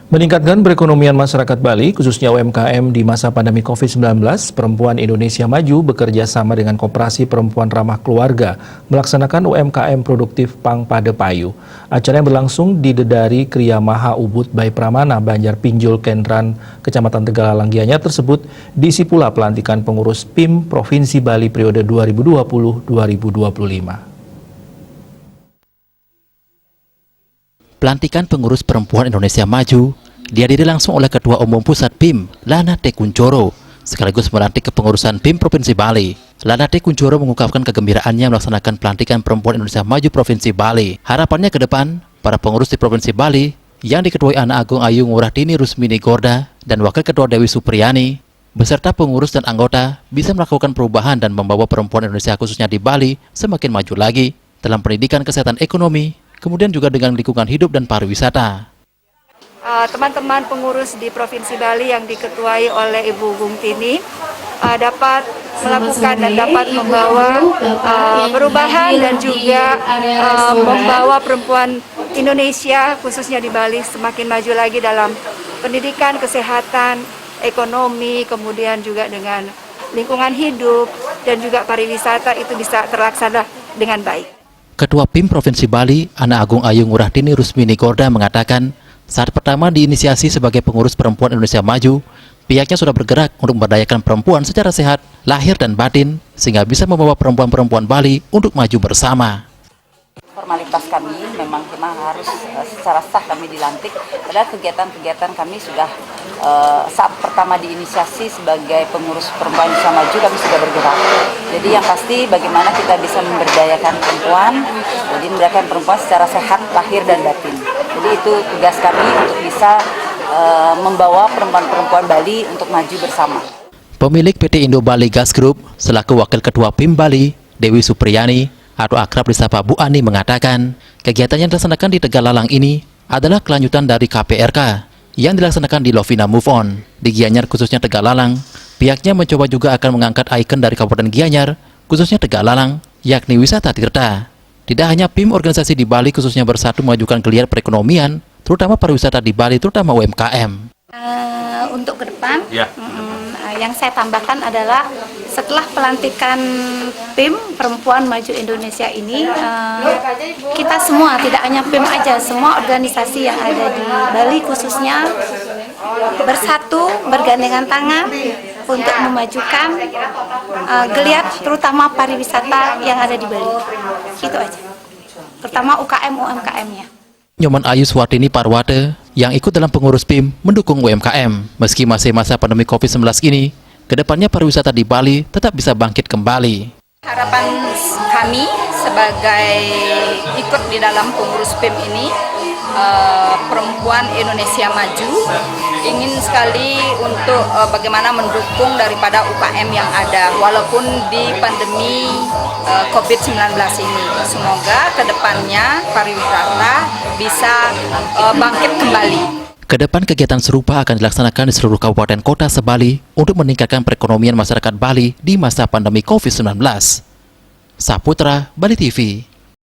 Meningkatkan perekonomian masyarakat Bali, khususnya UMKM di masa pandemi COVID-19, Perempuan Indonesia Maju bekerja sama dengan Koperasi Perempuan Ramah Keluarga melaksanakan UMKM Produktif Pang Padepayu. Acara yang berlangsung di Dedari Kriya Maha Ubud Bay Pramana, Banjar Pinjul, Kendran, Kecamatan Tegalalang Gianyar tersebut diisi pula pelantikan pengurus PIM Provinsi Bali periode 2020-2025. Pelantikan pengurus Perempuan Indonesia Maju dihadiri langsung oleh Ketua Umum Pusat PIM, Lana T. Kunchoro, sekaligus melantik kepengurusan PIM Provinsi Bali. Lana T. Kunchoro mengungkapkan kegembiraannya melaksanakan pelantikan Perempuan Indonesia Maju Provinsi Bali. Harapannya ke depan, para pengurus di Provinsi Bali yang diketuai Anak Agung Ayu Ngurahdini Rusmini Gorda dan Wakil Ketua Dewi Supriyani, beserta pengurus dan anggota bisa melakukan perubahan dan membawa perempuan Indonesia khususnya di Bali semakin maju lagi dalam pendidikan, kesehatan, ekonomi, kemudian juga dengan lingkungan hidup dan pariwisata. Teman-teman pengurus di Provinsi Bali yang diketuai oleh Ibu Bungtini dapat melakukan dan dapat membawa perubahan dan juga membawa perempuan Indonesia khususnya di Bali semakin maju lagi dalam pendidikan, kesehatan, ekonomi, kemudian juga dengan lingkungan hidup dan juga pariwisata itu bisa terlaksana dengan baik. Ketua PIM Provinsi Bali, Anak Agung Ayu Ngurahdini Rusmini Gorda mengatakan, saat pertama diinisiasi sebagai pengurus Perempuan Indonesia Maju, pihaknya sudah bergerak untuk memberdayakan perempuan secara sehat, lahir dan batin, sehingga bisa membawa perempuan-perempuan Bali untuk maju bersama. Formalitas kami memang harus secara sah kami dilantik, padahal kegiatan-kegiatan kami sudah saat pertama diinisiasi sebagai pengurus Perempuan Indonesia Maju kami sudah bergerak. Jadi yang pasti bagaimana kita bisa memberdayakan perempuan, jadi memberdayakan perempuan secara sehat, lahir dan batin. Jadi itu tugas kami untuk bisa membawa perempuan-perempuan Bali untuk maju bersama. Pemilik PT Indo Bali Gas Group selaku Wakil Ketua PIM Bali, Dewi Supriyani, atau akrab disapa Bu Ani mengatakan, kegiatan yang dilaksanakan di Tegalalang ini adalah kelanjutan dari KPRK yang dilaksanakan di Lovina Move On. Di Gianyar khususnya Tegalalang, pihaknya mencoba juga akan mengangkat ikon dari Kabupaten Gianyar khususnya Tegalalang, yakni wisata tirta. Tidak hanya PIM organisasi di Bali khususnya bersatu memajukan geliat perekonomian, terutama pariwisata di Bali, terutama UMKM. Untuk ke depan, yang saya tambahkan adalah setelah pelantikan PIM Perempuan Maju Indonesia ini, kita semua, tidak hanya PIM aja, semua organisasi yang ada di Bali khususnya bersatu, bergandengan tangan untuk memajukan geliat terutama pariwisata yang ada di Bali. Gitu aja. Terutama UKM-UMKM-nya. Nyoman Ayu Swatini Parwate yang ikut dalam pengurus PIM mendukung UMKM. Meski masih masa pandemi COVID-19 ini, kedepannya pariwisata di Bali tetap bisa bangkit kembali. Harapan kami sebagai ikut di dalam pengurus PIM ini, Perempuan Indonesia Maju, ingin sekali untuk bagaimana mendukung daripada UKM yang ada, walaupun di pandemi COVID-19 ini. Semoga kedepannya pariwisata bisa bangkit kembali. Kedepan kegiatan serupa akan dilaksanakan di seluruh kabupaten kota se-Bali untuk meningkatkan perekonomian masyarakat Bali di masa pandemi COVID-19. Saputra, Bali TV.